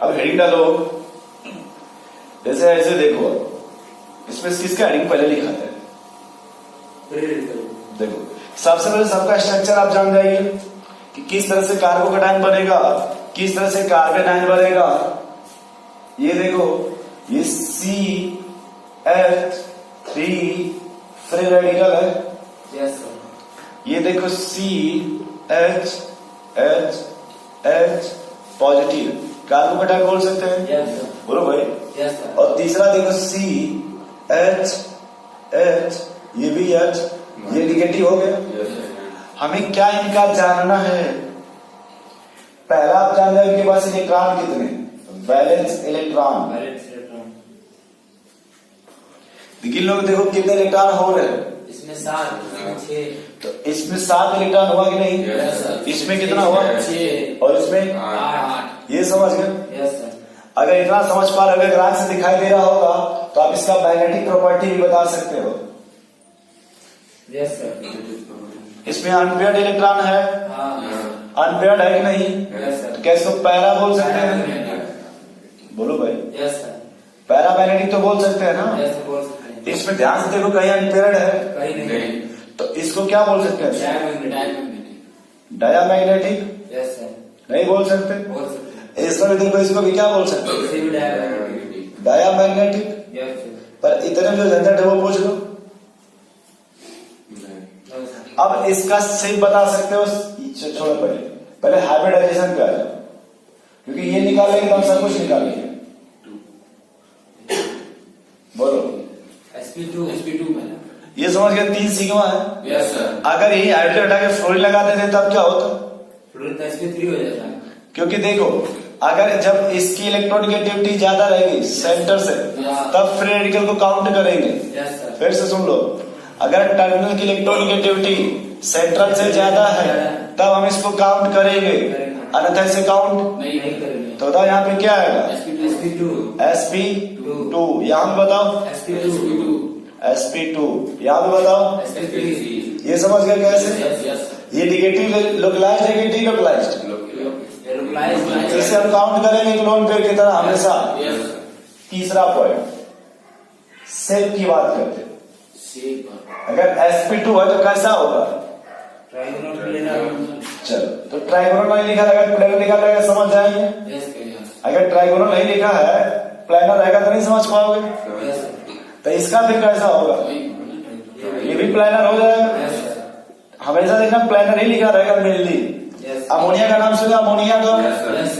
अब हेडिंग डालो, जैसे ऐसे देखो, इसमें किसका हेडिंग पहले लिखा था? देखो सबसे पहले सबका स्ट्रक्चर आप जान जाइए कि किस तरह से कार्बोकेटाइन बनेगा, किस तरह से कार्बेनाइन बनेगा। ये देखो, ये CH3 फ्री रेडिकल है। Yes sir. ये देखो CH पॉजिटिव कार्बोकेटाइन बोल सकते हैं। Yes sir. बोलो भाई। Yes sir. और तीसरा देखो CH, ये भी H, ये निगेटिव हो गया। हमें क्या इनका जानना है? पहला आप जान रहे हो इनके पास इलेक्ट्रॉन कितने, वैलेंस इलेक्ट्रॉन। देखिए लोग, देखो कितने इलेक्ट्रॉन हो रहे हैं इसमें 7, 6। तो इसमें 7 इलेक्ट्रॉन हुआ कि नहीं? इसमें कितना हुआ? 6 और इसमें 8। ये समझ गए? Yes sir. अगर इतना समझ पा रहे, अगर ग्राफ से दिखाई दे रहा होगा तो आप इसका मैग्नेटिक प्रॉपर्टी भी बता सकते हो। Yes sir. इसमें अनपेयर्ड इलेक्ट्रॉन है, अनपेयर्ड है कि नहीं? Yes sir. क्या इसको पैरा बोल सकते हैं? बोलो भाई। Yes sir. पैरा मैग्नेटिक तो बोल सकते हैं ना? यस सर, बोल सकते हैं। इसमें ध्यान से देखो, कहीं अनपेयर्ड है कहीं नहीं। तो इसको क्या बोल सकते हैं? डायामैग्नेटिक। यस सर, नहीं बोल सकते। बोल सकते हैं। इसको भी देखो, इसको भी क्या बोल सकते हैं? इसे भी डायमैग्नेटिक। डायामैग्नेटिक। Yes sir. पर इतने जो झंझट है वो पूछ लो। अब इसका शेप बता सकते हो? छोड़ो, पहले हाइब्रिडाइजेशन क्या है, क्योंकि ये निकालेंगे तो हम सब कुछ निकालेंगे। बोलो। sp2 ये समझ गए, 3 सिग्मा है। Yes sir. अगर यही हाइड्रोजन हटा के फ्लोरीन लगा देते तब क्या होता? फ्लोरीन तो sp3 हो जाता है। क्योंकि देखो, अगर जब इसकी इलेक्ट्रोनेगेटिविटी ज्यादा रहेगी सेंटर से, तब फ्री रेडिकल को काउंट करेंगे। Yes sir. फिर से सुन लो, अगर टर्मिनल की इलेक्ट्रोनेगेटिविटी सेंट्रल से ज्यादा है तब हम इसको काउंट करेंगे, अन्यथा इसे काउंट नहीं करेंगे। तो बताओ यहाँ पे क्या आएगा? sp2 sp2। यहाँ पे बताओ sp2। यहाँ पे बताओ sp3। ये समझ गए कैसे? यस। ये निगेटिव लोकलाइज्ड है कि डीलोकलाइज्ड? इसे हम काउंट करेंगे एक लोन पेयर की तरह हमेशा। तीसरा पॉइंट, शेप की बात करते हैं। अगर sp2 है तो कैसा होगा? चलो, तो ट्राइगोनल नहीं लिखा रहेगा, प्लेनर लिखा रहेगा, समझ जाएंगे। अगर ट्राइगोनल नहीं लिखा है, प्लेनर रहेगा तो नहीं समझ पाओगे। तो इसका फिर कैसा होगा? ये भी प्लेनर हो जाएगा। हमेशा देखना प्लेनर ही लिखा रहेगा मेनली। अमोनिया का नाम सुना? अमोनिया का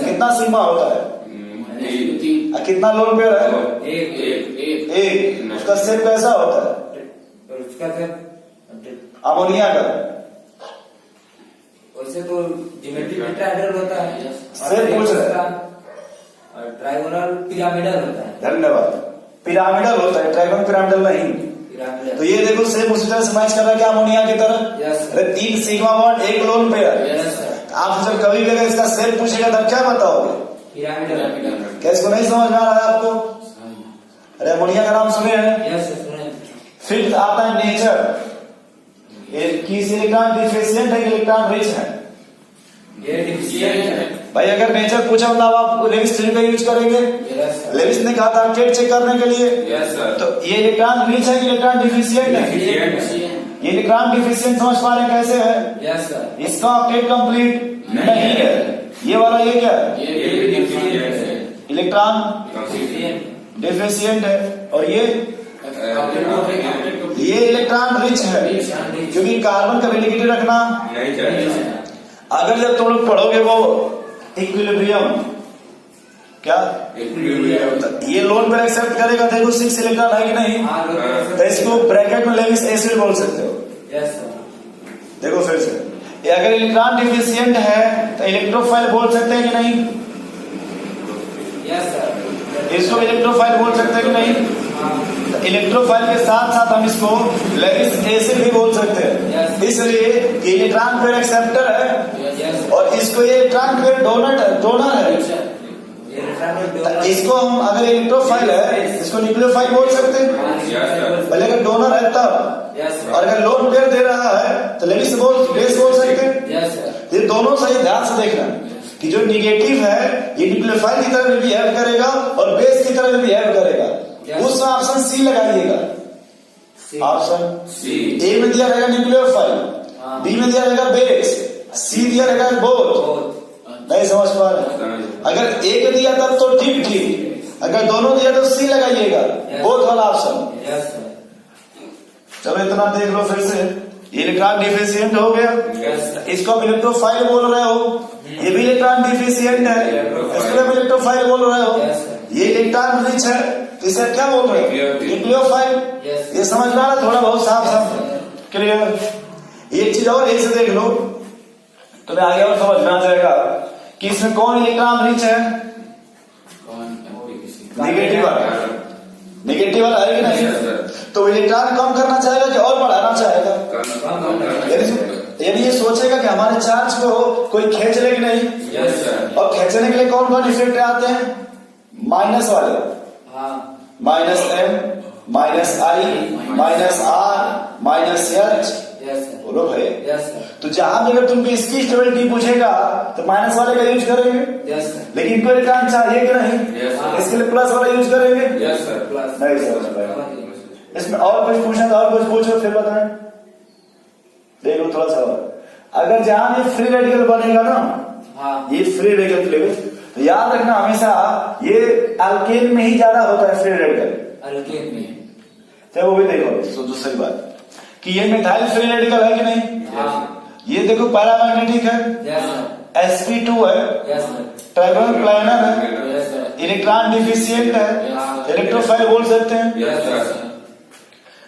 कितना सिग्मा होता है? कितना लोन पेयर है? एक। उसका शेप कैसा होता है अमोनिया का? वैसे तो ज्योमेट्रिक टेट्राहेड्रल होता है। शेप पूछ रहे हैं। और ट्राइगोनल पिरामिडल होता है। धन्यवाद। पिरामिडल होता है, ट्राइगोनल पिरामिडल नहीं। पिरामिडल। तो ये देखो, शेप उसी तरह से मैच कर रहा है क्या अमोनिया की तरह? यस। 3 सिग्मा बॉन्ड, एक लोन पेयर। Yes sir. आप जब कभी भी अगर इसका शेप पूछेगा तब क्या बताओगे? पिरामिडल। क्या इसको नहीं समझ में आ रहा है आपको? अरे अमोनिया का नाम सुने हैं? यस सर, सुने। फिर आता है नेचर। किस इलेक्ट्रॉन डिफिशिएंट है, इलेक्ट्रॉन रिच है? ये डिफिशिएंट है। भाई अगर नेचर पूछा मतलब आप लेविस थ्योरी का यूज करेंगे। Yes sir. लेविस ने कहा था टेट चेक करने के लिए। Yes sir. तो ये इलेक्ट्रॉन रिच है कि इलेक्ट्रॉन डिफिशिएंट है? ये इलेक्ट्रॉन डिफिशिएंट समझ पा रहे हैं कैसे है? Yes sir. इसका ऑक्टेट कंप्लीट नहीं है। ये वाला ये क्या है? ये डिफिशिएंट है। इलेक्ट्रॉन डिफिशिएंट है। और ये इलेक्ट्रॉन रिच है, क्योंकि कार्बन का नेगेटिव रखना नहीं चाहिए। अगर जब तुम लोग पढ़ोगे वो इक्विलिब्रियम, क्या ये लोन पर एक्सेप्ट करेगा? देखो 6 इलेक्ट्रॉन है कि नहीं? तो इसको ब्रैकेट में लेविस एसिड बोल सकते हो। Yes sir. देखो फिर से, ये अगर इलेक्ट्रॉन डिफिशिएंट है तो इलेक्ट्रोफाइल बोल सकते हैं कि नहीं? Yes sir. इसको इलेक्ट्रोफाइल बोल सकते हैं कि नहीं? तो इलेक्ट्रोफाइल के साथ साथ हम इसको लेविस एसिड भी बोल सकते हैं। इसलिए ये इलेक्ट्रॉन पेयर एक्सेप्टर है और इसको ये इलेक्ट्रॉन पेयर डोनर है। इसको हम अगर इलेक्ट्रोफाइल है इसको न्यूक्लियोफाइल बोल सकते हैं, भले अगर डोनर है तब। और अगर लोन पेयर दे रहा है तो लेविस बेस बोल सकते हैं। ये दोनों सही ध्यान से देखना। कि जो निगेटिव है ये न्यूक्लियोफाइल की तरह भी बिहेव करेगा और बेस की तरह भी बिहेव करेगा। उसमें ऑप्शन सी लगाइएगा। Option C. ए में दिया रहेगा न्यूक्लियोफाइल, बी में दिया रहेगा बेस, सी दिया रहेगा बोथ। नहीं समझ पा रहे? अगर एक दिया तब तो ठीक ठीक, अगर दोनों दिया तो सी लगाइएगा, बोथ वाला ऑप्शन। चलो इतना देख लो फिर से। इलेक्ट्रॉन डिफिशिएंट हो गया, इसको आप इलेक्ट्रोफाइल बोल रहे हो, ये भी इलेक्ट्रॉन डिफिशिएंट है, इसको भी इलेक्ट्रोफाइल बोल रहे हो। ये इलेक्ट्रॉन रिच है, इसे क्या बोल रहे हो? न्यूक्लियोफाइल। ये समझ रहा है थोड़ा बहुत साफ साफ क्लियर। एक चीज और ऐसे देख लो, तुम्हें आगे और समझ में आ जाएगा कि इसमें कौन इलेक्ट्रॉन रिच है। निगेटिव वाला, निगेटिव वाला है कि नहीं? तो इलेक्ट्रॉन कम करना चाहेगा कि और बढ़ाना चाहेगा? यानी ये सोचेगा कि हमारे चार्ज को कोई खींच ले कि नहीं। और खींचने के लिए कौन कौन इफेक्ट आते हैं? माइनस वाले, minus M, minus I, minus R, minus H. बोलो भाई। तो जहां भी अगर तुमको इसकी स्टेबिलिटी पूछेगा तो माइनस वाले का यूज करेंगे, लेकिन इनको इलेक्ट्रॉन चाहिए कि नहीं? इसके लिए प्लस वाला यूज करेंगे। नहीं समझ। इसमें और कुछ पूछना तो और कुछ पूछो फिर बताएं। देखो थोड़ा सा अगर जहां ये फ्री रेडिकल बनेगा ना, ये फ्री रेडिकल प्लेस, तो याद रखना हमेशा ये अल्केन में ही ज्यादा होता है फ्री रेडिकल। अल्केन में चाहे वो भी देखो तो दूसरी बात कि ये मिथाइल फ्री रेडिकल है कि नहीं। ये देखो पैरामैग्नेटिक है, sp2 है, ट्राइगोनल प्लानर है, इलेक्ट्रॉन डिफिशिएंट है, इलेक्ट्रोफाइल बोल सकते हैं।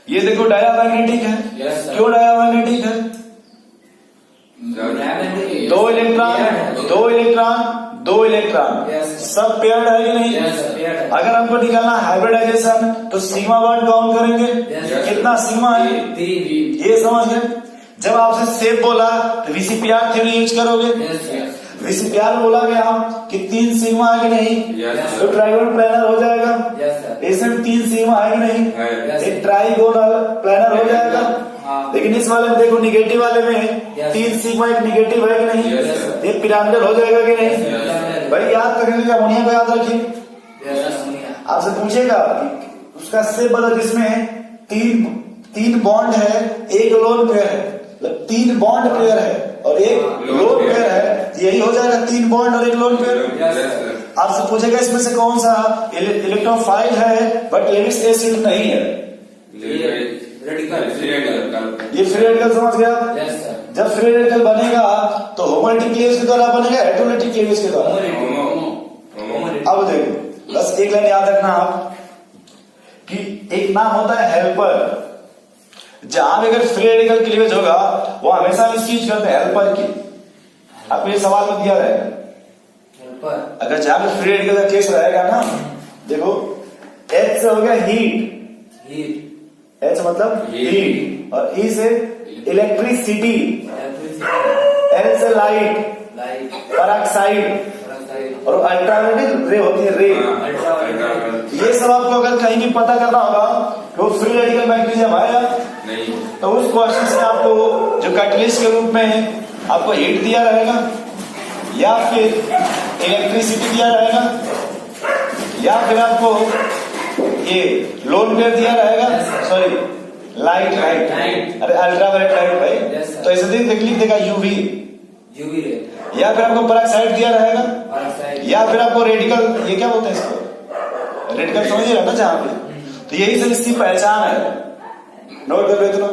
ये देखो डायामैग्नेटिक है। क्यों डायामैग्नेटिक है? दो इलेक्ट्रॉन सब पेयर्ड है कि नहीं? अगर हमको निकालना हाइब्रिडाइजेशन तो सिग्मा बॉन्ड काउंट करेंगे, कितना सिग्मा है? ये समझ गए। जब आपसे सेप बोला तो VCPR थ्योरी यूज करोगे। VCPR बोला गया कि 3 सिग्मा है कि नहीं, तो ट्राइगोनल प्लानर हो जाएगा। इसमें 3 सिग्मा है कि नहीं, एक ट्राइगोनल प्लानर हो जाएगा। लेकिन इस वाले में देखो निगेटिव वाले में 3 सिग्मा एक निगेटिव है कि नहीं, एक पिरामिडल हो जाएगा कि नहीं। भाई याद करने का अमोनिया को याद रखिए। आपसे पूछेगा उसका सेप बता जिसमें 3 बॉन्ड है, एक लोन पेयर है, मतलब 3 बॉन्ड पेयर है और एक लोन पेयर है, यही हो जाएगा 3 बॉन्ड और एक लोन पेयर। आपसे पूछेगा इसमें से कौन सा इलेक्ट्रोफाइल है बट लेविस एसिड नहीं है। ये फ्री रेडिकल समझ गया। जब फ्री रेडिकल बनेगा तो होमोलिटिक क्लीवेज के द्वारा बनेगा, हेटेरोलिटिक क्लीवेज के द्वारा। अब देखो बस एक लाइन याद रखना आप कि एक नाम होता है हेल्पर। जहां भी अगर फ्री रेडिकल क्लीवेज होगा वो हमेशा इस चीज करते हैं हेल्पर की। आपको ये सवाल में दिया रहेगा, अगर जहां भी फ्री रेडिकल का केस रहेगा ना, देखो H से हो गया हीट, H मतलब हीट, और E से इलेक्ट्रिसिटी, L से लाइट, पेरोक्साइड, और अल्ट्रावायलेट रे होती है रे। ये सब आपको अगर कहीं भी पता करना होगा तो फ्री रेडिकल मैग्नीशियम आया नहीं, तो उस क्वेश्चन से आपको जो कैटलिस्ट के रूप में आपको हीट दिया रहेगा या फिर इलेक्ट्रिसिटी दिया रहेगा या फिर आपको ये लोन पेयर दिया रहेगा, सॉरी लाइट, अरे अल्ट्रावायलेट लाइट भाई, तो ऐसे लिख देगा यूवी रे, या फिर आपको पेरोक्साइड दिया रहेगा, या फिर आपको रेडिकल, ये क्या बोलते हैं इसको, रेडिकल समझिए ना जहां पे, तो यही सब इसकी पहचान है। नोट कर लो इतना।